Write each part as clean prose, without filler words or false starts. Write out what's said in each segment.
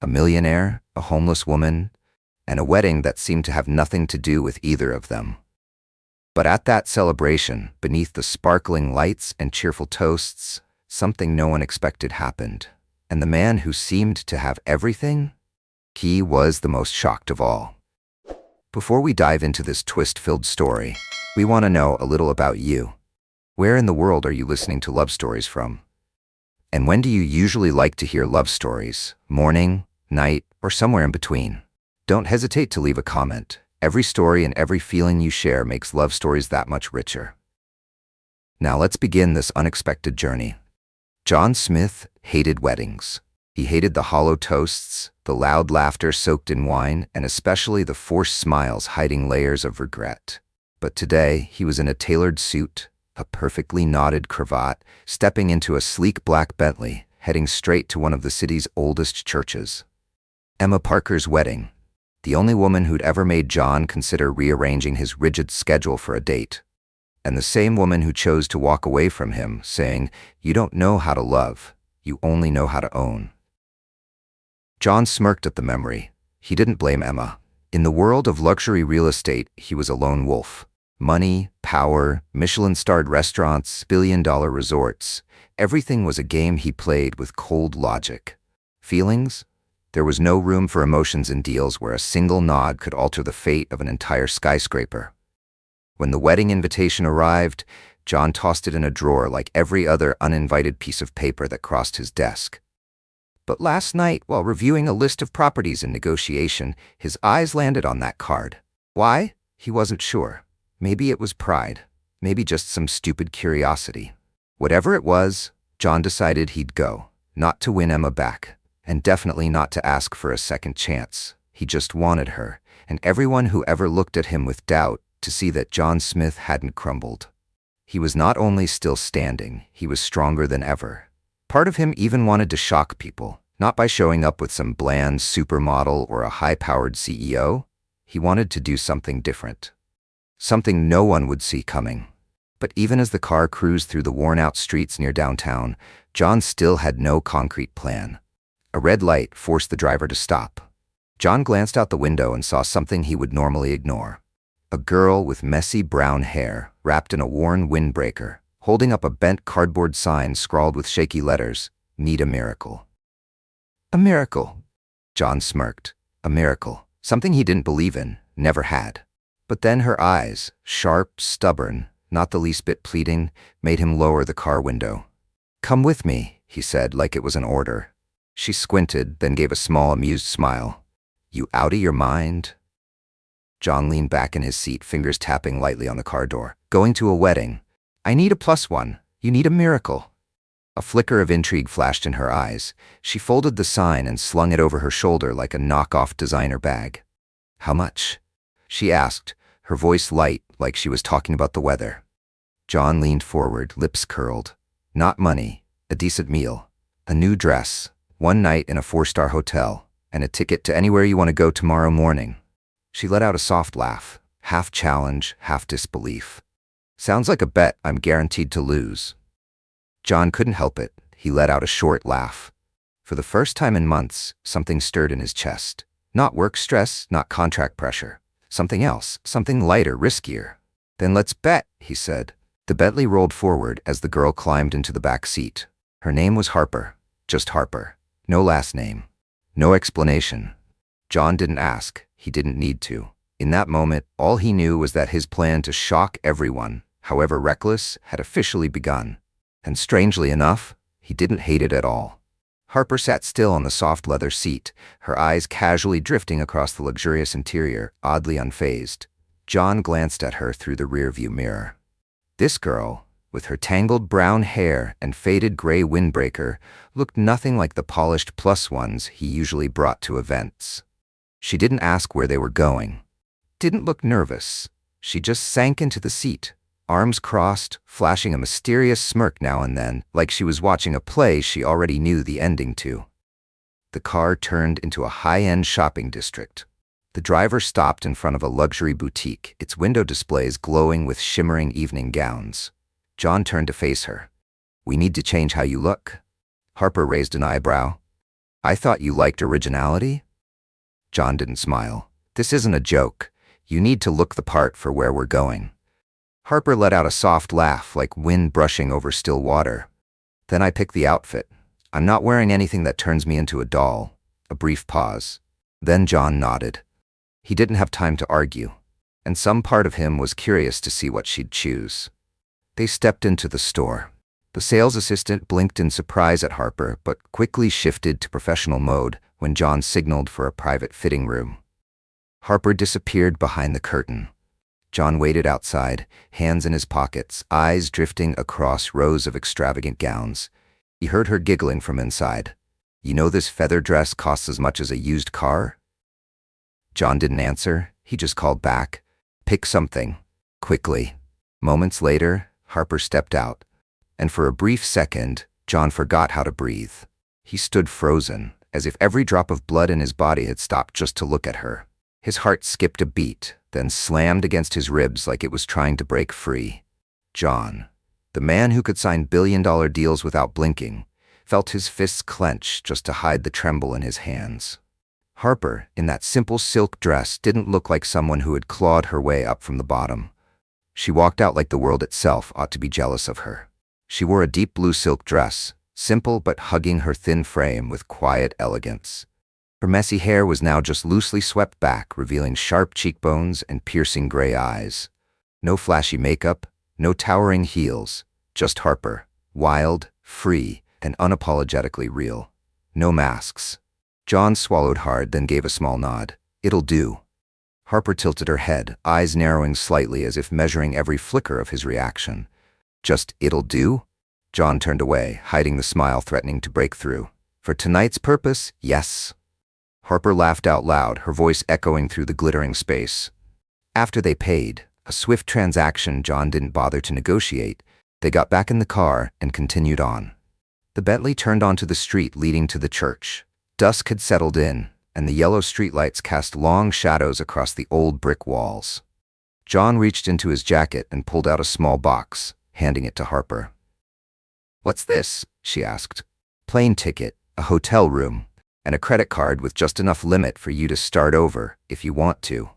a millionaire, a homeless woman, and a wedding that seemed to have nothing to do with either of them. But at that celebration, beneath the sparkling lights and cheerful toasts, something no one expected happened. And the man who seemed to have everything, he was the most shocked of all. Before we dive into this twist-filled story, we want to know a little about you. Where in the world are you listening to love stories from? And when do you usually like to hear love stories? Morning, night, or somewhere in between? Don't hesitate to leave a comment. Every story and every feeling you share makes love stories that much richer. Now let's begin this unexpected journey. John Smith hated weddings. He hated the hollow toasts, the loud laughter soaked in wine, and especially the forced smiles hiding layers of regret. But today, he was in a tailored suit, a perfectly knotted cravat, stepping into a sleek black Bentley, heading straight to one of the city's oldest churches. Emma Parker's wedding. The only woman who'd ever made John consider rearranging his rigid schedule for a date. And the same woman who chose to walk away from him, saying, "You don't know how to love, you only know how to own." John smirked at the memory. He didn't blame Emma. In the world of luxury real estate, he was a lone wolf. Money, power, Michelin-starred restaurants, billion-dollar resorts. Everything was a game he played with cold logic. Feelings? There was no room for emotions in deals where a single nod could alter the fate of an entire skyscraper. When the wedding invitation arrived, John tossed it in a drawer like every other uninvited piece of paper that crossed his desk. But last night, while reviewing a list of properties in negotiation, his eyes landed on that card. Why? He wasn't sure. Maybe it was pride. Maybe just some stupid curiosity. Whatever it was, John decided he'd go, not to win Emma back, and definitely not to ask for a second chance. He just wanted her, and everyone who ever looked at him with doubt, to see that John Smith hadn't crumbled. He was not only still standing, he was stronger than ever. Part of him even wanted to shock people, not by showing up with some bland supermodel or a high-powered CEO. He wanted to do something different. Something no one would see coming. But even as the car cruised through the worn-out streets near downtown, John still had no concrete plan. A red light forced the driver to stop. John glanced out the window and saw something he would normally ignore. A girl with messy brown hair, wrapped in a worn windbreaker, holding up a bent cardboard sign scrawled with shaky letters, "Need a miracle." A miracle? John smirked. A miracle. Something he didn't believe in, never had. But then her eyes, sharp, stubborn, not the least bit pleading, made him lower the car window. "Come with me," he said like it was an order. She squinted, then gave a small, amused smile. "You out of your mind?" John leaned back in his seat, fingers tapping lightly on the car door. "Going to a wedding. I need a +1. You need a miracle." A flicker of intrigue flashed in her eyes. She folded the sign and slung it over her shoulder like a knockoff designer bag. "How much?" she asked, her voice light like she was talking about the weather. John leaned forward, lips curled. "Not money, a decent meal, a new dress, one night in a 4-star hotel, and a ticket to anywhere you want to go tomorrow morning." She let out a soft laugh, half challenge, half disbelief. "Sounds like a bet I'm guaranteed to lose." John couldn't help it. He let out a short laugh. For the first time in months, something stirred in his chest. Not work stress, not contract pressure. Something else, something lighter, riskier. "Then let's bet," he said. The Bentley rolled forward as the girl climbed into the back seat. Her name was Harper. Just Harper. No last name. No explanation. John didn't ask. He didn't need to. In that moment, all he knew was that his plan to shock everyone, however reckless, had officially begun. And strangely enough, he didn't hate it at all. Harper sat still on the soft leather seat, her eyes casually drifting across the luxurious interior, oddly unfazed. John glanced at her through the rearview mirror. This girl, with her tangled brown hair and faded gray windbreaker, looked nothing like the polished +1s he usually brought to events. She didn't ask where they were going. Didn't look nervous. She just sank into the seat, arms crossed, flashing a mysterious smirk now and then, like she was watching a play she already knew the ending to. The car turned into a high-end shopping district. The driver stopped in front of a luxury boutique, its window displays glowing with shimmering evening gowns. John turned to face her. "We need to change how you look." Harper raised an eyebrow. I thought you liked originality? John didn't smile. This isn't a joke. You need to look the part for where we're going. Harper let out a soft laugh like wind brushing over still water. Then I pick the outfit. I'm not wearing anything that turns me into a doll. A brief pause. Then John nodded. He didn't have time to argue, and some part of him was curious to see what she'd choose. They stepped into the store. The sales assistant blinked in surprise at Harper, but quickly shifted to professional mode when John signaled for a private fitting room. Harper disappeared behind the curtain. John waited outside, hands in his pockets, eyes drifting across rows of extravagant gowns. He heard her giggling from inside. You know this feather dress costs as much as a used car? John didn't answer. He just called back. Pick something. Quickly. Moments later, Harper stepped out, and for a brief second, John forgot how to breathe. He stood frozen, as if every drop of blood in his body had stopped just to look at her. His heart skipped a beat, then slammed against his ribs like it was trying to break free. John, the man who could sign billion-dollar deals without blinking, felt his fists clench just to hide the tremble in his hands. Harper, in that simple silk dress, didn't look like someone who had clawed her way up from the bottom. She walked out like the world itself ought to be jealous of her. She wore a deep blue silk dress, simple but hugging her thin frame with quiet elegance. Her messy hair was now just loosely swept back, revealing sharp cheekbones and piercing gray eyes. No flashy makeup, no towering heels, just Harper, wild, free, and unapologetically real. No masks. John swallowed hard, then gave a small nod. It'll do. Harper tilted her head, eyes narrowing slightly as if measuring every flicker of his reaction. Just it'll do? John turned away, hiding the smile threatening to break through. For tonight's purpose, yes. Harper laughed out loud, her voice echoing through the glittering space. After they paid, a swift transaction John didn't bother to negotiate, they got back in the car and continued on. The Bentley turned onto the street leading to the church. Dusk had settled in, and the yellow streetlights cast long shadows across the old brick walls. John reached into his jacket and pulled out a small box, handing it to Harper. "What's this?" she asked. "Plane ticket, a hotel room, and a credit card with just enough limit for you to start over if you want to."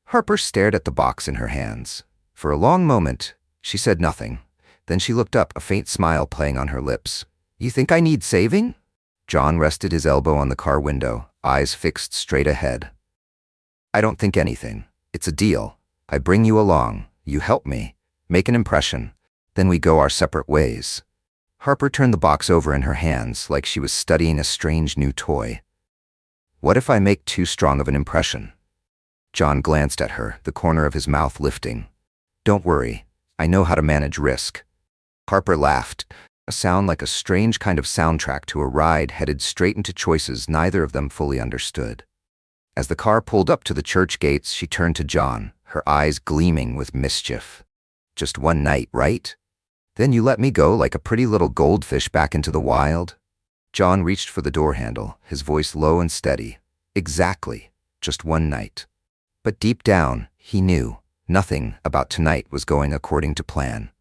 Harper stared at the box in her hands. For a long moment, she said nothing. Then she looked up, a faint smile playing on her lips. "You think I need saving?" John rested his elbow on the car window, eyes fixed straight ahead. "I don't think anything. It's a deal. I bring you along, you help me, make an impression, then we go our separate ways." Harper turned the box over in her hands like she was studying a strange new toy. "What if I make too strong of an impression?" John glanced at her, the corner of his mouth lifting. "Don't worry, I know how to manage risk." Harper laughed, a sound like a strange kind of soundtrack to a ride headed straight into choices neither of them fully understood. As the car pulled up to the church gates, she turned to John, her eyes gleaming with mischief. "Just one night, right? Then you let me go like a pretty little goldfish back into the wild?" John reached for the door handle, his voice low and steady. "Exactly, just one night." But deep down, he knew nothing about tonight was going according to plan.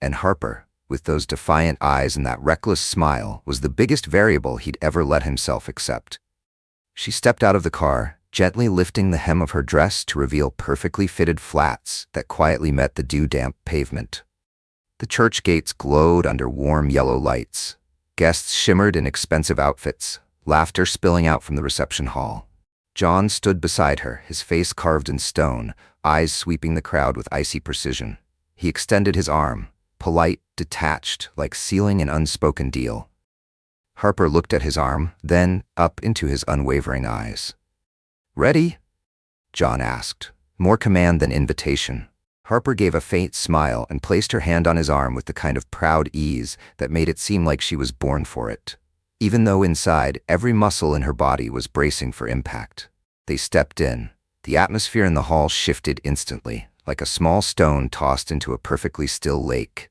And Harper, with those defiant eyes and that reckless smile, was the biggest variable he'd ever let himself accept. She stepped out of the car, gently lifting the hem of her dress to reveal perfectly fitted flats that quietly met the dew-damp pavement. The church gates glowed under warm yellow lights. Guests shimmered in expensive outfits, laughter spilling out from the reception hall. John stood beside her, his face carved in stone, eyes sweeping the crowd with icy precision. He extended his arm, polite, detached, like sealing an unspoken deal. Harper looked at his arm, then up into his unwavering eyes. "Ready?" John asked, more command than invitation. Harper gave a faint smile and placed her hand on his arm with the kind of proud ease that made it seem like she was born for it, even though inside every muscle in her body was bracing for impact. They stepped in. The atmosphere in the hall shifted instantly, like a small stone tossed into a perfectly still lake.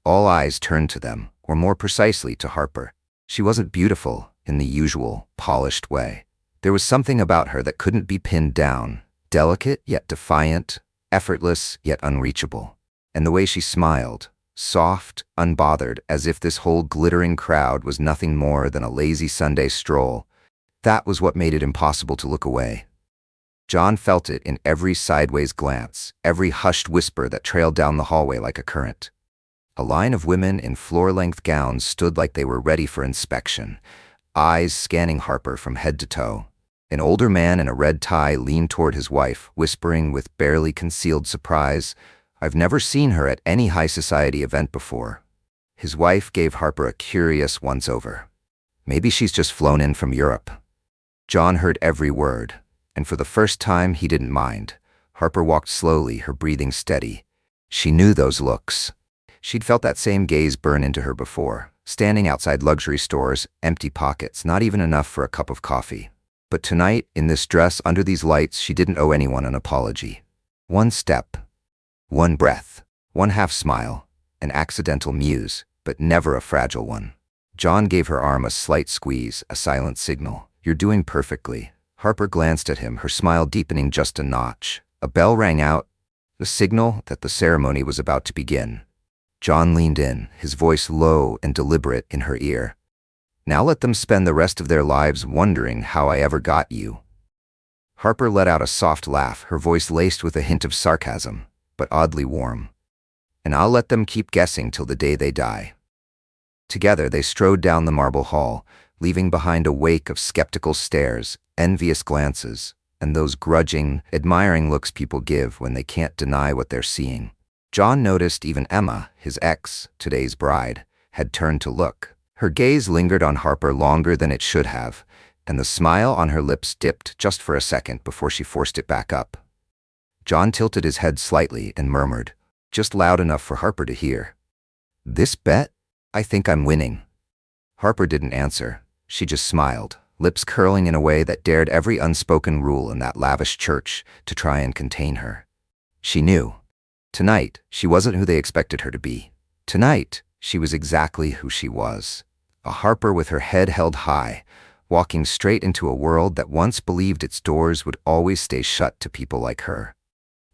All eyes turned to them, or more precisely to Harper. She wasn't beautiful in the usual, polished way. There was something about her that couldn't be pinned down, delicate yet defiant, effortless yet unreachable. And the way she smiled, soft, unbothered, as if this whole glittering crowd was nothing more than a lazy Sunday stroll. That was what made it impossible to look away. John felt it in every sideways glance, every hushed whisper that trailed down the hallway like a current. A line of women in floor-length gowns stood like they were ready for inspection, eyes scanning Harper from head to toe. An older man in a red tie leaned toward his wife, whispering with barely concealed surprise, "I've never seen her at any high society event before." His wife gave Harper a curious once-over. "Maybe she's just flown in from Europe." John heard every word, and for the first time he didn't mind. Harper walked slowly, her breathing steady. She knew those looks. She'd felt that same gaze burn into her before, standing outside luxury stores, empty pockets, not even enough for a cup of coffee. But tonight, in this dress under these lights, she didn't owe anyone an apology. One step, one breath, one half-smile, an accidental muse, but never a fragile one. John gave her arm a slight squeeze, a silent signal. "You're doing perfectly." Harper glanced at him, her smile deepening just a notch. A bell rang out, the signal that the ceremony was about to begin. John leaned in, his voice low and deliberate in her ear. "Now let them spend the rest of their lives wondering how I ever got you." Harper let out a soft laugh, her voice laced with a hint of sarcasm, but oddly warm. "And I'll let them keep guessing till the day they die." Together they strode down the marble hall, leaving behind a wake of skeptical stares, envious glances, and those grudging, admiring looks people give when they can't deny what they're seeing. John noticed even Emma, his ex, today's bride, had turned to look. Her gaze lingered on Harper longer than it should have, and the smile on her lips dipped just for a second before she forced it back up. John tilted his head slightly and murmured, just loud enough for Harper to hear, "This bet? I think I'm winning." Harper didn't answer. She just smiled, lips curling in a way that dared every unspoken rule in that lavish church to try and contain her. She knew. Tonight, she wasn't who they expected her to be. Tonight, she was exactly who she was. A Harper with her head held high, walking straight into a world that once believed its doors would always stay shut to people like her.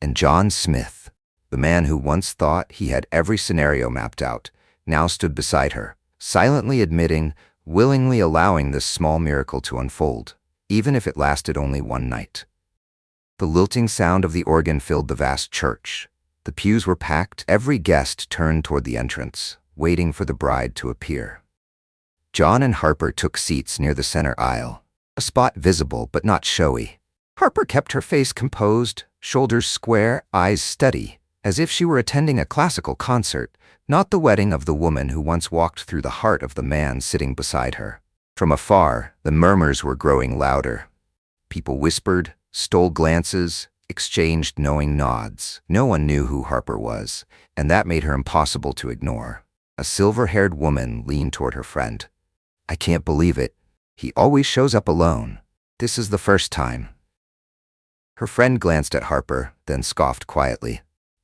And John Smith, the man who once thought he had every scenario mapped out, now stood beside her, silently admitting, willingly allowing this small miracle to unfold, even if it lasted only one night. The lilting sound of the organ filled the vast church. The pews were packed, every guest turned toward the entrance, waiting for the bride to appear. John and Harper took seats near the center aisle, a spot visible but not showy. Harper kept her face composed, shoulders square, eyes steady, as if she were attending a classical concert, not the wedding of the woman who once walked through the heart of the man sitting beside her. From afar, the murmurs were growing louder. People whispered, stole glances, exchanged knowing nods. No one knew who Harper was, and that made her impossible to ignore. A silver-haired woman leaned toward her friend. "I can't believe it. He always shows up alone. This is the first time." Her friend glanced at Harper, then scoffed quietly.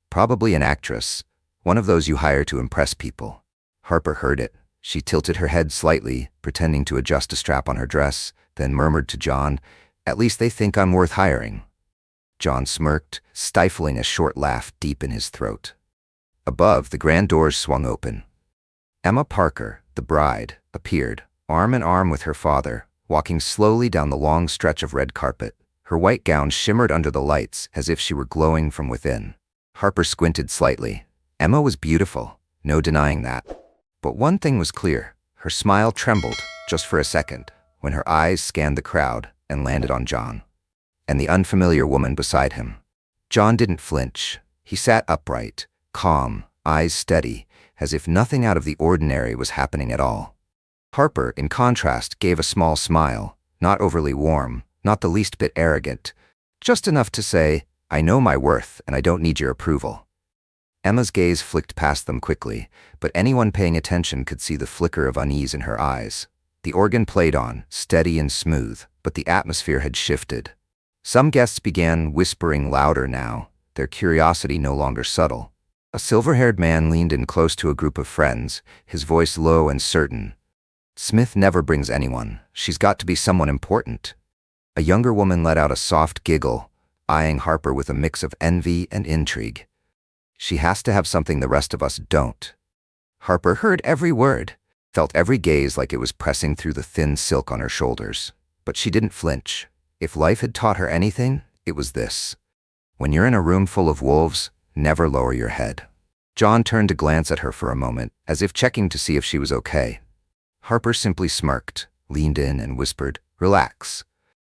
"Probably an actress, one of those you hire to impress people." Harper heard it. She tilted her head slightly, pretending to adjust a strap on her dress, then murmured to John, "At least they think I'm worth hiring." John smirked, stifling a short laugh deep in his throat. Above, the grand doors swung open. Emma Parker, the bride, appeared, arm in arm with her father, walking slowly down the long stretch of red carpet. Her white gown shimmered under the lights as if she were glowing from within. Harper squinted slightly. Emma was beautiful, no denying that. But one thing was clear. Her smile trembled, just for a second, when her eyes scanned the crowd and landed on John and the unfamiliar woman beside him. John didn't flinch. He sat upright, calm, eyes steady, as if nothing out of the ordinary was happening at all. Harper, in contrast, gave a small smile, not overly warm, not the least bit arrogant, just enough to say, "I know my worth and I don't need your approval." Emma's gaze flicked past them quickly, but anyone paying attention could see the flicker of unease in her eyes. The organ played on, steady and smooth, but the atmosphere had shifted. Some guests began whispering louder now, their curiosity no longer subtle. A silver-haired man leaned in close to a group of friends, his voice low and certain. "Smith never brings anyone. She's got to be someone important." A younger woman let out a soft giggle, eyeing Harper with a mix of envy and intrigue. "She has to have something the rest of us don't." Harper heard every word, felt every gaze like it was pressing through the thin silk on her shoulders. But she didn't flinch. If life had taught her anything, it was this. When you're in a room full of wolves, never lower your head. John turned to glance at her for a moment, as if checking to see if she was okay. Harper simply smirked, leaned in, and whispered, "Relax.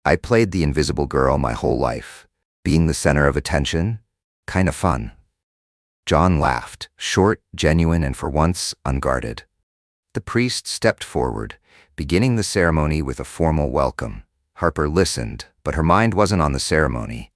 I played the invisible girl my whole life. Being the center of attention? Kinda fun." John laughed, short, genuine, and for once, unguarded. The priest stepped forward, beginning the ceremony with a formal welcome. Harper listened, but her mind wasn't on the ceremony.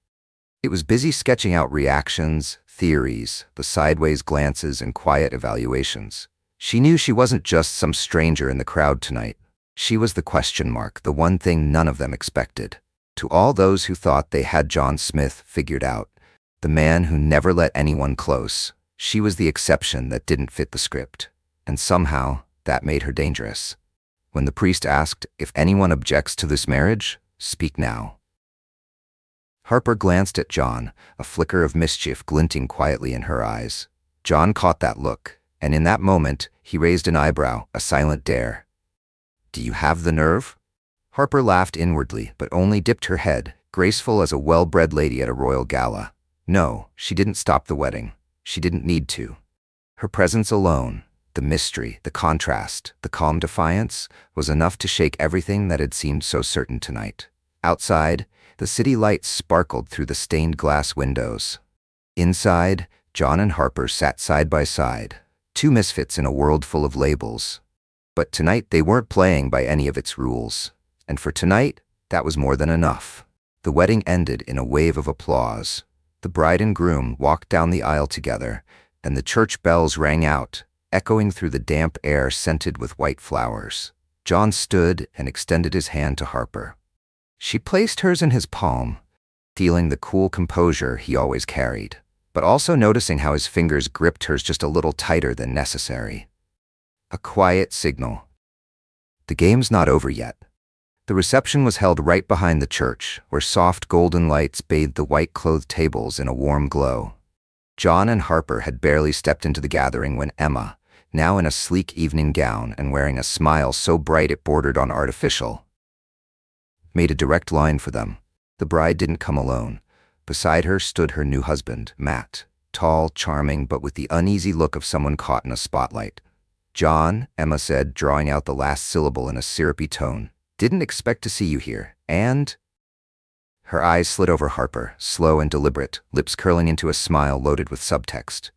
It was busy sketching out reactions, theories, the sideways glances, and quiet evaluations. She knew she wasn't just some stranger in the crowd tonight. She was the question mark, the one thing none of them expected. To all those who thought they had John Smith figured out, the man who never let anyone close, she was the exception that didn't fit the script. And somehow, that made her dangerous. When the priest asked, "If anyone objects to this marriage, speak now." Harper glanced at John, a flicker of mischief glinting quietly in her eyes. John caught that look, and in that moment, he raised an eyebrow, a silent dare. "Do you have the nerve?" Harper laughed inwardly, but only dipped her head, graceful as a well-bred lady at a royal gala. No, she didn't stop the wedding. She didn't need to. Her presence alone, the mystery, the contrast, the calm defiance, was enough to shake everything that had seemed so certain tonight. Outside, the city lights sparkled through the stained glass windows. Inside, John and Harper sat side by side, two misfits in a world full of labels. But tonight they weren't playing by any of its rules. And for tonight, that was more than enough. The wedding ended in a wave of applause. The bride and groom walked down the aisle together, and the church bells rang out, echoing through the damp air scented with white flowers. John stood and extended his hand to Harper. She placed hers in his palm, feeling the cool composure he always carried, but also noticing how his fingers gripped hers just a little tighter than necessary. A quiet signal. The game's not over yet. The reception was held right behind the church, where soft golden lights bathed the white-clothed tables in a warm glow. John and Harper had barely stepped into the gathering when Emma, now in a sleek evening gown and wearing a smile so bright it bordered on artificial, made a direct line for them. The bride didn't come alone. Beside her stood her new husband, Matt, tall, charming, but with the uneasy look of someone caught in a spotlight. "John," Emma said, drawing out the last syllable in a syrupy tone, "didn't expect to see you here, and—" Her eyes slid over Harper, slow and deliberate, lips curling into a smile loaded with subtext.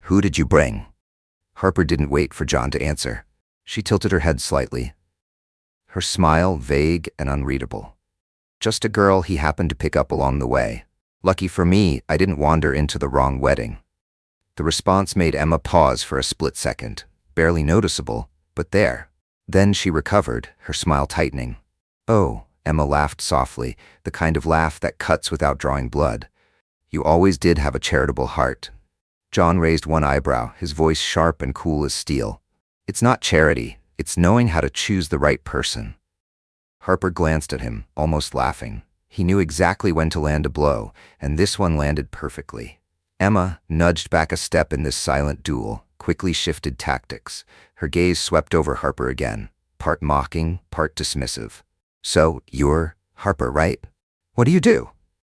"Who did you bring?" Harper didn't wait for John to answer. She tilted her head slightly. Her smile vague and unreadable. "Just a girl he happened to pick up along the way. Lucky for me, I didn't wander into the wrong wedding." The response made Emma pause for a split second, barely noticeable, but there. Then she recovered, her smile tightening. "Oh," Emma laughed softly, the kind of laugh that cuts without drawing blood. "You always did have a charitable heart." John raised one eyebrow, his voice sharp and cool as steel. "It's not charity, it's knowing how to choose the right person." Harper glanced at him, almost laughing. He knew exactly when to land a blow, and this one landed perfectly. Emma, nudged back a step in this silent duel, quickly shifted tactics. Her gaze swept over Harper again, part mocking, part dismissive. "So, you're Harper, right? What do you do?"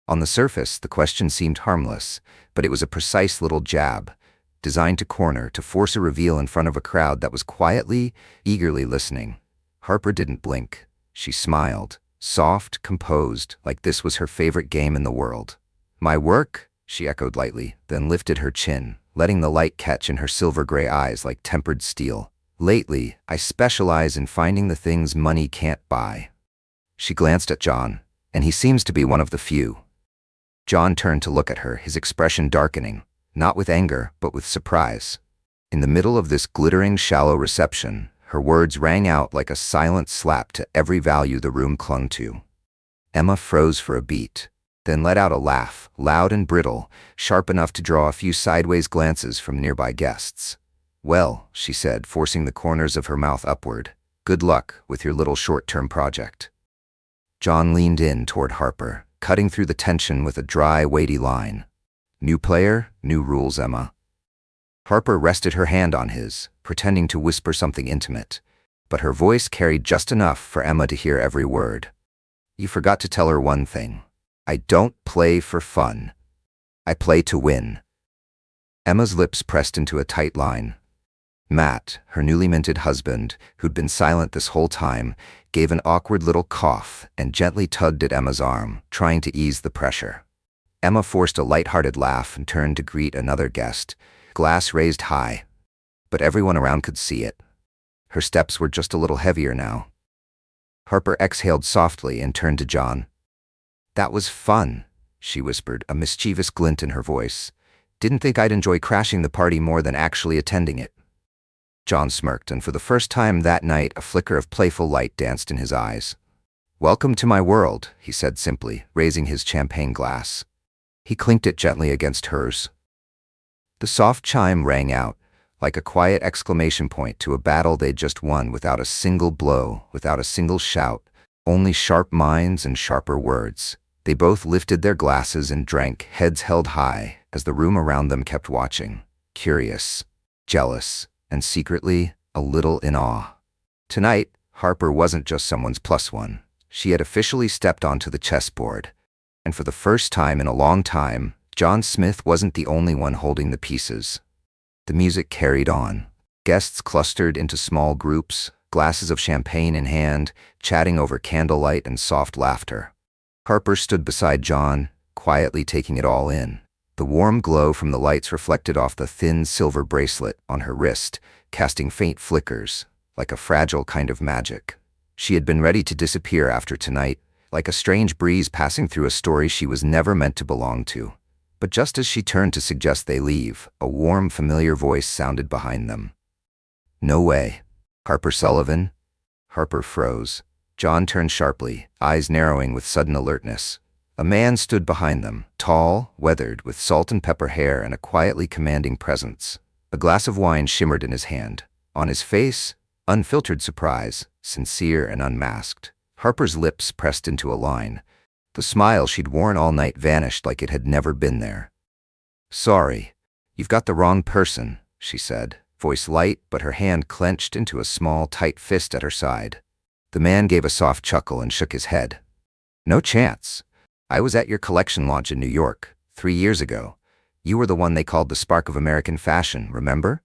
On the surface, the question seemed harmless, but it was a precise little jab, designed to corner, to force a reveal in front of a crowd that was quietly, eagerly listening. Harper didn't blink. She smiled, soft, composed, like this was her favorite game in the world. "My work?" she echoed lightly, then lifted her chin, letting the light catch in her silver-gray eyes like tempered steel. "Lately, I specialize in finding the things money can't buy." She glanced at John, and he seems to be one of the few. John turned to look at her, his expression darkening, not with anger, but with surprise. In the middle of this glittering, shallow reception, her words rang out like a silent slap to every value the room clung to. Emma froze for a beat, then let out a laugh, loud and brittle, sharp enough to draw a few sideways glances from nearby guests. "Well," she said, forcing the corners of her mouth upward, "good luck with your little short-term project." John leaned in toward Harper, cutting through the tension with a dry, weighty line. "New player, new rules, Emma." Harper rested her hand on his, pretending to whisper something intimate, but her voice carried just enough for Emma to hear every word. "You forgot to tell her one thing. I don't play for fun. I play to win." Emma's lips pressed into a tight line. Matt, her newly minted husband, who'd been silent this whole time, gave an awkward little cough and gently tugged at Emma's arm, trying to ease the pressure. Emma forced a light-hearted laugh and turned to greet another guest, glass raised high. But everyone around could see it. Her steps were just a little heavier now. Harper exhaled softly and turned to John. "That was fun," she whispered, a mischievous glint in her voice. "Didn't think I'd enjoy crashing the party more than actually attending it." John smirked, and for the first time that night a flicker of playful light danced in his eyes. "Welcome to my world," he said simply, raising his champagne glass. He clinked it gently against hers. The soft chime rang out, like a quiet exclamation point to a battle they'd just won, without a single blow, without a single shout, only sharp minds and sharper words. They both lifted their glasses and drank, heads held high, as the room around them kept watching, curious, jealous, and secretly a little in awe. Tonight, Harper wasn't just someone's plus one. She had officially stepped onto the chessboard. And for the first time in a long time, John Smith wasn't the only one holding the pieces. The music carried on. Guests clustered into small groups, glasses of champagne in hand, chatting over candlelight and soft laughter. Harper stood beside John, quietly taking it all in. The warm glow from the lights reflected off the thin silver bracelet on her wrist, casting faint flickers, like a fragile kind of magic. She had been ready to disappear after tonight, like a strange breeze passing through a story she was never meant to belong to. But just as she turned to suggest they leave, a warm, familiar voice sounded behind them. "No way. Harper Sullivan?" Harper froze. John turned sharply, eyes narrowing with sudden alertness. A man stood behind them, tall, weathered, with salt and pepper hair and a quietly commanding presence. A glass of wine shimmered in his hand. On his face, unfiltered surprise, sincere and unmasked. Harper's lips pressed into a line. The smile she'd worn all night vanished like it had never been there. "Sorry, you've got the wrong person," she said, voice light, but her hand clenched into a small, tight fist at her side. The man gave a soft chuckle and shook his head. "No chance. I was at your collection launch in New York 3 years ago. You were the one they called the spark of American fashion, remember?"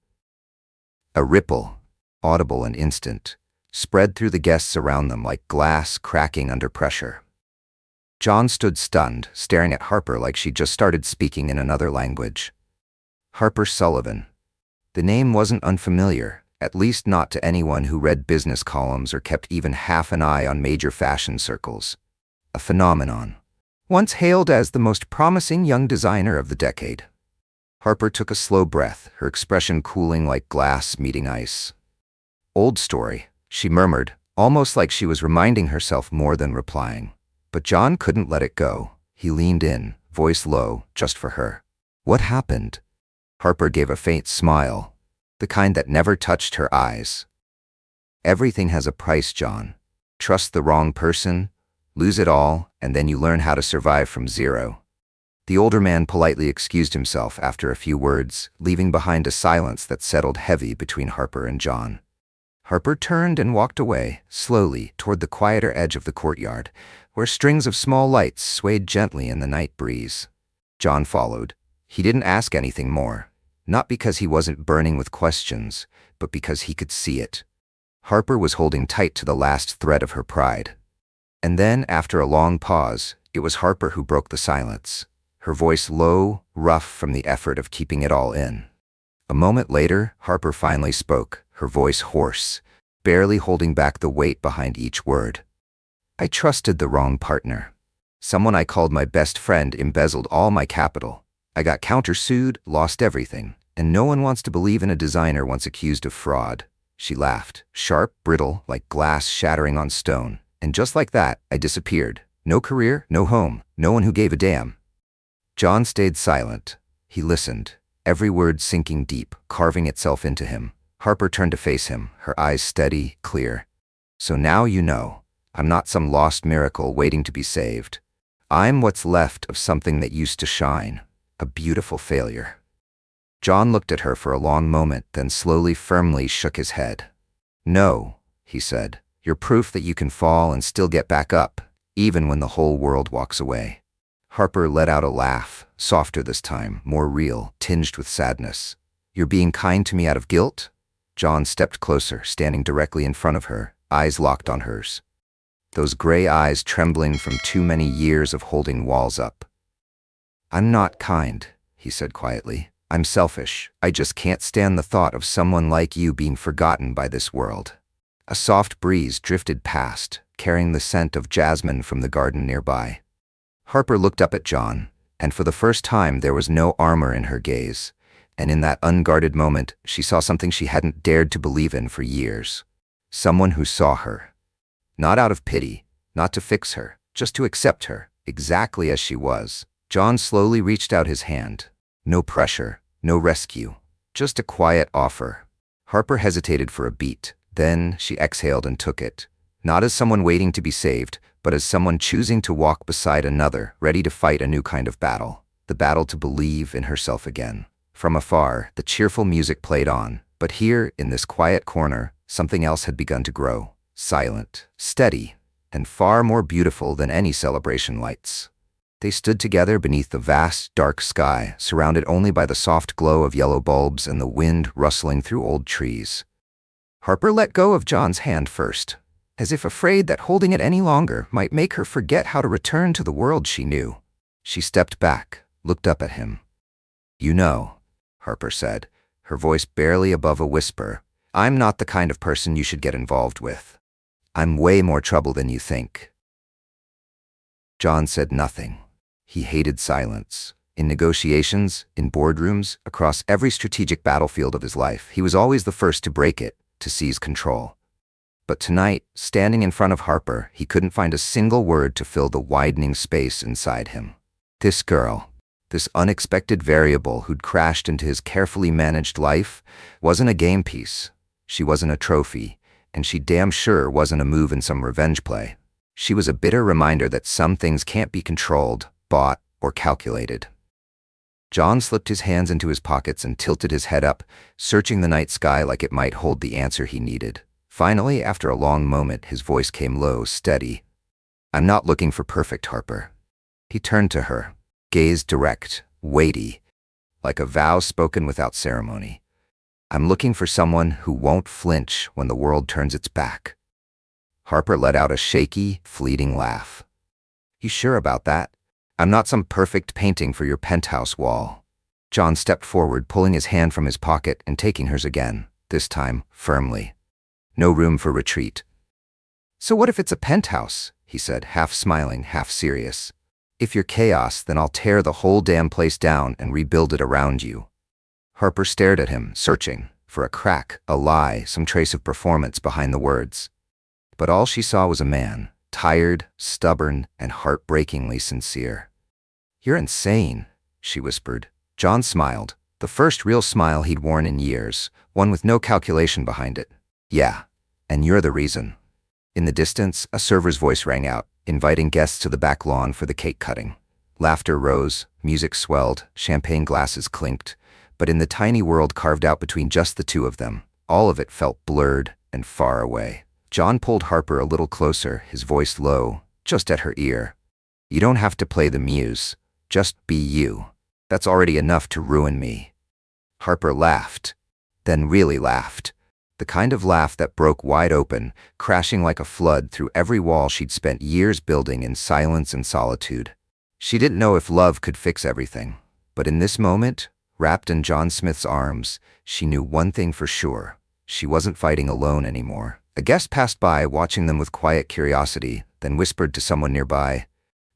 A ripple, audible and instant, spread through the guests around them like glass cracking under pressure. John stood stunned, staring at Harper like she'd just started speaking in another language. Harper Sullivan. The name wasn't unfamiliar, at least not to anyone who read business columns or kept even half an eye on major fashion circles. A phenomenon. Once hailed as the most promising young designer of the decade. Harper took a slow breath, her expression cooling like glass meeting ice. "Old story," she murmured, almost like she was reminding herself more than replying. But John couldn't let it go. He leaned in, voice low, just for her. "What happened?" Harper gave a faint smile, the kind that never touched her eyes. "Everything has a price, John. Trust the wrong person, lose it all, and then you learn how to survive from zero." The older man politely excused himself after a few words, leaving behind a silence that settled heavy between Harper and John. Harper turned and walked away, slowly, toward the quieter edge of the courtyard, where strings of small lights swayed gently in the night breeze. John followed. He didn't ask anything more, not because he wasn't burning with questions, but because he could see it. Harper was holding tight to the last thread of her pride. And then, after a long pause, it was Harper who broke the silence, her voice low, rough from the effort of keeping it all in. A moment later, Harper finally spoke, her voice hoarse, barely holding back the weight behind each word. "I trusted the wrong partner. Someone I called my best friend embezzled all my capital. I got countersued, lost everything, and no one wants to believe in a designer once accused of fraud." She laughed, sharp, brittle, like glass shattering on stone. "And just like that, I disappeared. No career, no home, no one who gave a damn." John stayed silent. He listened, every word sinking deep, carving itself into him. Harper turned to face him, her eyes steady, clear. "So now you know. I'm not some lost miracle waiting to be saved. I'm what's left of something that used to shine. A beautiful failure." John looked at her for a long moment, then slowly, firmly shook his head. "No," he said. "You're proof that you can fall and still get back up, even when the whole world walks away." Harper let out a laugh, softer this time, more real, tinged with sadness. "You're being kind to me out of guilt?" John stepped closer, standing directly in front of her, eyes locked on hers. Those gray eyes trembling from too many years of holding walls up. "I'm not kind," he said quietly. "I'm selfish. I just can't stand the thought of someone like you being forgotten by this world." A soft breeze drifted past, carrying the scent of jasmine from the garden nearby. Harper looked up at John, and for the first time there was no armor in her gaze, and in that unguarded moment she saw something she hadn't dared to believe in for years. Someone who saw her. Not out of pity, not to fix her, just to accept her, exactly as she was. John slowly reached out his hand. No pressure, no rescue, just a quiet offer. Harper hesitated for a beat, then she exhaled and took it. Not as someone waiting to be saved, but as someone choosing to walk beside another, ready to fight a new kind of battle. The battle to believe in herself again. From afar, the cheerful music played on, but here, in this quiet corner, something else had begun to grow. Silent, steady, and far more beautiful than any celebration lights. They stood together beneath the vast, dark sky, surrounded only by the soft glow of yellow bulbs and the wind rustling through old trees. Harper let go of John's hand first, as if afraid that holding it any longer might make her forget how to return to the world she knew. She stepped back, looked up at him. "You know," Harper said, her voice barely above a whisper, "I'm not the kind of person you should get involved with. I'm way more trouble than you think." John said nothing. He hated silence. In negotiations, in boardrooms, across every strategic battlefield of his life, he was always the first to break it, to seize control. But tonight, standing in front of Harper, he couldn't find a single word to fill the widening space inside him. This girl, this unexpected variable who'd crashed into his carefully managed life, wasn't a game piece. She wasn't a trophy, and she damn sure wasn't a move in some revenge play. She was a bitter reminder that some things can't be controlled, bought, or calculated. John slipped his hands into his pockets and tilted his head up, searching the night sky like it might hold the answer he needed. Finally, after a long moment, his voice came low, steady. "I'm not looking for perfect, Harper." He turned to her, gaze direct, weighty, like a vow spoken without ceremony. "I'm looking for someone who won't flinch when the world turns its back." Harper let out a shaky, fleeting laugh. "You sure about that? I'm not some perfect painting for your penthouse wall." John stepped forward, pulling his hand from his pocket and taking hers again, this time firmly. No room for retreat. "So what if it's a penthouse?" he said, half smiling, half serious. "If you're chaos, then I'll tear the whole damn place down and rebuild it around you." Harper stared at him, searching for a crack, a lie, some trace of performance behind the words. But all she saw was a man, tired, stubborn, and heartbreakingly sincere. "You're insane," she whispered. John smiled, the first real smile he'd worn in years, one with no calculation behind it. "Yeah, and you're the reason." In the distance, a server's voice rang out, inviting guests to the back lawn for the cake cutting. Laughter rose, music swelled, champagne glasses clinked, but in the tiny world carved out between just the two of them, all of it felt blurred and far away. John pulled Harper a little closer, his voice low, just at her ear. "You don't have to play the muse. Just be you. That's already enough to ruin me." Harper laughed, then really laughed. The kind of laugh that broke wide open, crashing like a flood through every wall she'd spent years building in silence and solitude. She didn't know if love could fix everything, but in this moment, wrapped in John Smith's arms, she knew one thing for sure. She wasn't fighting alone anymore. A guest passed by, watching them with quiet curiosity, then whispered to someone nearby,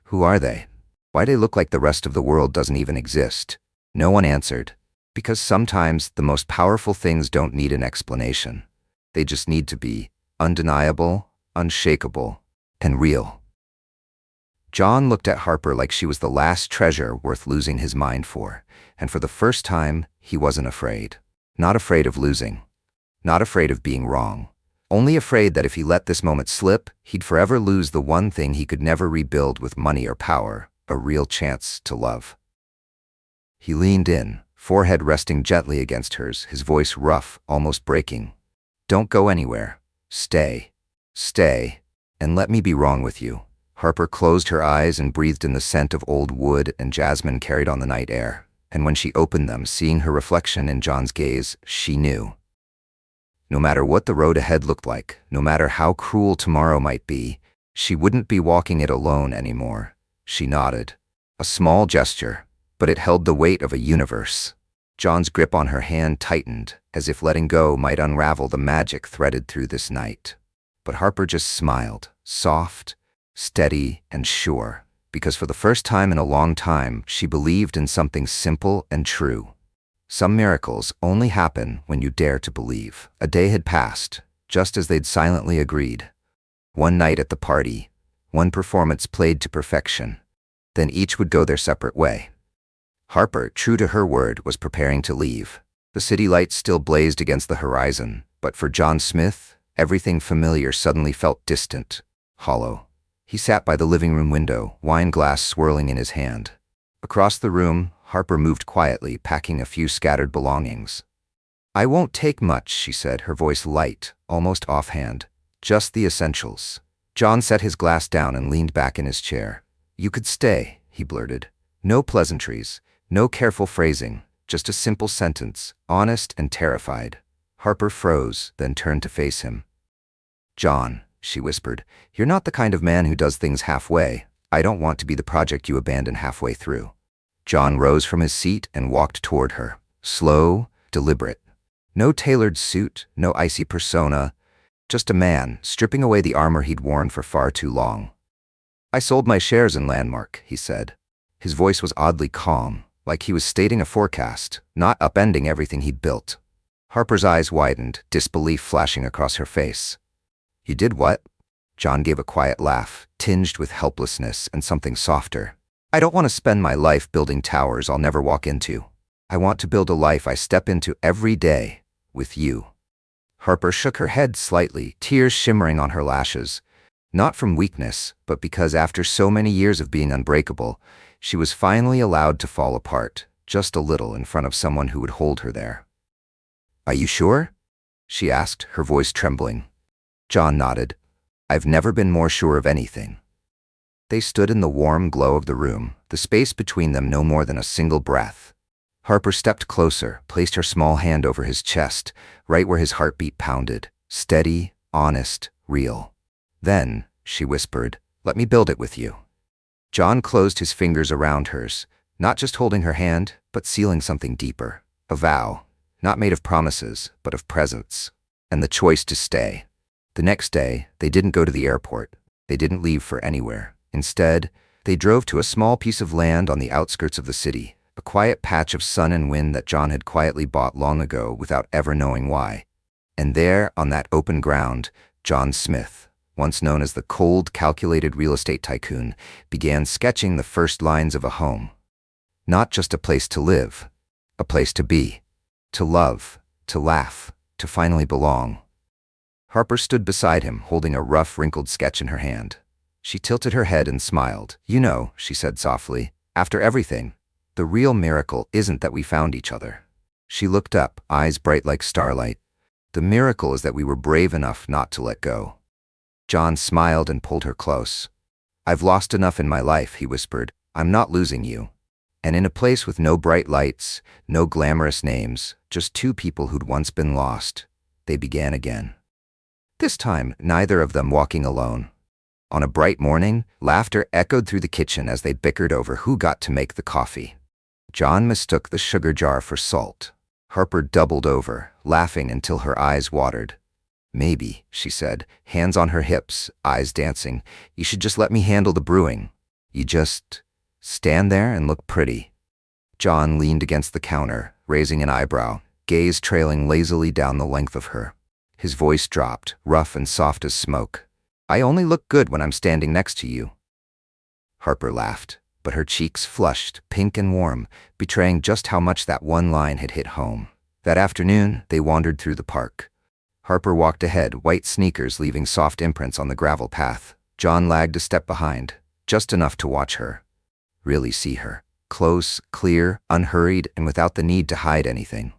"Who are they? Why do they look like the rest of the world doesn't even exist?" No one answered, because sometimes the most powerful things don't need an explanation. They just need to be undeniable, unshakable, and real. John looked at Harper like she was the last treasure worth losing his mind for, and for the first time, he wasn't afraid. Not afraid of losing. Not afraid of being wrong. Only afraid that if he let this moment slip, he'd forever lose the one thing he could never rebuild with money or power, a real chance to love. He leaned in, forehead resting gently against hers, his voice rough, almost breaking. "Don't go anywhere. Stay. Stay. And let me be wrong with you." Harper closed her eyes and breathed in the scent of old wood and jasmine carried on the night air. And when she opened them, seeing her reflection in John's gaze, she knew. No matter what the road ahead looked like, no matter how cruel tomorrow might be, she wouldn't be walking it alone anymore. She nodded. A small gesture, but it held the weight of a universe. John's grip on her hand tightened, as if letting go might unravel the magic threaded through this night. But Harper just smiled, soft, steady, and sure, because for the first time in a long time, she believed in something simple and true. Some miracles only happen when you dare to believe. A day had passed, just as they'd silently agreed. One night at the party, one performance played to perfection. Then each would go their separate way. Harper, true to her word, was preparing to leave. The city lights still blazed against the horizon, but for John Smith, everything familiar suddenly felt distant, hollow. He sat by the living room window, wine glass swirling in his hand. Across the room, Harper moved quietly, packing a few scattered belongings. "I won't take much," she said, her voice light, almost offhand. "Just the essentials." John set his glass down and leaned back in his chair. "You could stay," he blurted. No pleasantries, no careful phrasing, just a simple sentence, honest and terrified. Harper froze, then turned to face him. "John," she whispered, "you're not the kind of man who does things halfway. I don't want to be the project you abandon halfway through." John rose from his seat and walked toward her, slow, deliberate. No tailored suit, no icy persona, just a man stripping away the armor he'd worn for far too long. "I sold my shares in Landmark," he said. His voice was oddly calm, like he was stating a forecast, not upending everything he'd built. Harper's eyes widened, disbelief flashing across her face. "You did what?" John gave a quiet laugh, tinged with helplessness and something softer. "I don't want to spend my life building towers I'll never walk into. I want to build a life I step into every day, with you." Harper shook her head slightly, tears shimmering on her lashes. Not from weakness, but because after so many years of being unbreakable, she was finally allowed to fall apart, just a little, in front of someone who would hold her there. "Are you sure?" she asked, her voice trembling. John nodded. "I've never been more sure of anything." They stood in the warm glow of the room, the space between them no more than a single breath. Harper stepped closer, placed her small hand over his chest, right where his heartbeat pounded, steady, honest, real. "Then," she whispered, "let me build it with you." John closed his fingers around hers, not just holding her hand, but sealing something deeper. A vow, not made of promises, but of presence, and the choice to stay. The next day, they didn't go to the airport. They didn't leave for anywhere. Instead, they drove to a small piece of land on the outskirts of the city, a quiet patch of sun and wind that John had quietly bought long ago without ever knowing why. And there, on that open ground, John Smith, once known as the cold, calculated real estate tycoon, began sketching the first lines of a home. Not just a place to live, a place to be, to love, to laugh, to finally belong. Harper stood beside him, holding a rough, wrinkled sketch in her hand. She tilted her head and smiled. "You know," she said softly, "after everything, the real miracle isn't that we found each other." She looked up, eyes bright like starlight. "The miracle is that we were brave enough not to let go." John smiled and pulled her close. "I've lost enough in my life," he whispered. "I'm not losing you." And in a place with no bright lights, no glamorous names, just two people who'd once been lost, they began again. This time, neither of them walking alone. On a bright morning, laughter echoed through the kitchen as they bickered over who got to make the coffee. John mistook the sugar jar for salt. Harper doubled over, laughing until her eyes watered. "Maybe," she said, hands on her hips, eyes dancing, "you should just let me handle the brewing. You just stand there and look pretty." John leaned against the counter, raising an eyebrow, gaze trailing lazily down the length of her. His voice dropped, rough and soft as smoke. "I only look good when I'm standing next to you." Harper laughed, but her cheeks flushed, pink and warm, betraying just how much that one line had hit home. That afternoon, they wandered through the park. Harper walked ahead, white sneakers leaving soft imprints on the gravel path. John lagged a step behind, just enough to watch her. Really see her. Close, clear, unhurried, and without the need to hide anything.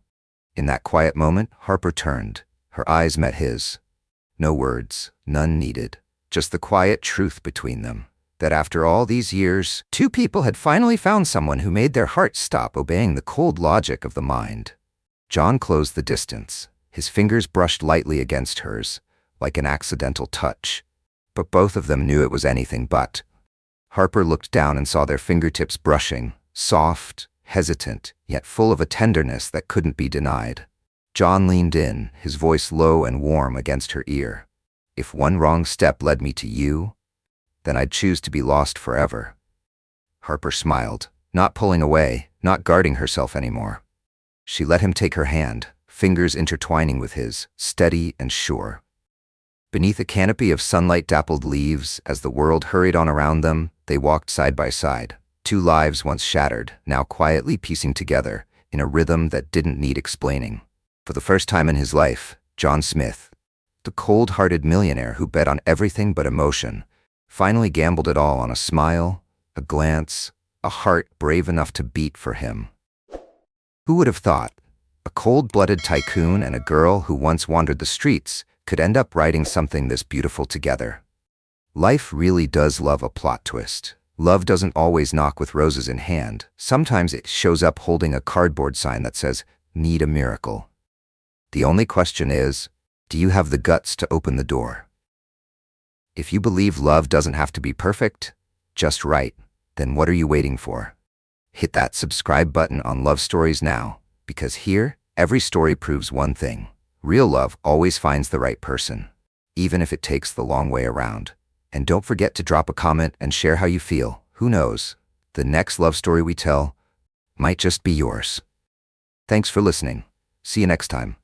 In that quiet moment, Harper turned. Her eyes met his. No words, none needed. Just the quiet truth between them. That after all these years, two people had finally found someone who made their hearts stop obeying the cold logic of the mind. John closed the distance. His fingers brushed lightly against hers, like an accidental touch. But both of them knew it was anything but. Harper looked down and saw their fingertips brushing, soft, hesitant, yet full of a tenderness that couldn't be denied. John leaned in, his voice low and warm against her ear. If one wrong step led me to you, then I'd choose to be lost forever. Harper smiled, not pulling away, not guarding herself anymore. She let him take her hand, fingers intertwining with his, steady and sure. Beneath a canopy of sunlight-dappled leaves, as the world hurried on around them, they walked side by side, two lives once shattered, now quietly piecing together, in a rhythm that didn't need explaining. For the first time in his life, John Smith, the cold-hearted millionaire who bet on everything but emotion, finally gambled it all on a smile, a glance, a heart brave enough to beat for him. Who would have thought? A cold-blooded tycoon and a girl who once wandered the streets could end up writing something this beautiful together. Life really does love a plot twist. Love doesn't always knock with roses in hand. Sometimes it shows up holding a cardboard sign that says, "Need a miracle." The only question is, do you have the guts to open the door? If you believe love doesn't have to be perfect, just right, then what are you waiting for? Hit that subscribe button on Love Stories now, because here, every story proves one thing. Real love always finds the right person, even if it takes the long way around. And don't forget to drop a comment and share how you feel. Who knows? The next love story we tell might just be yours. Thanks for listening. See you next time.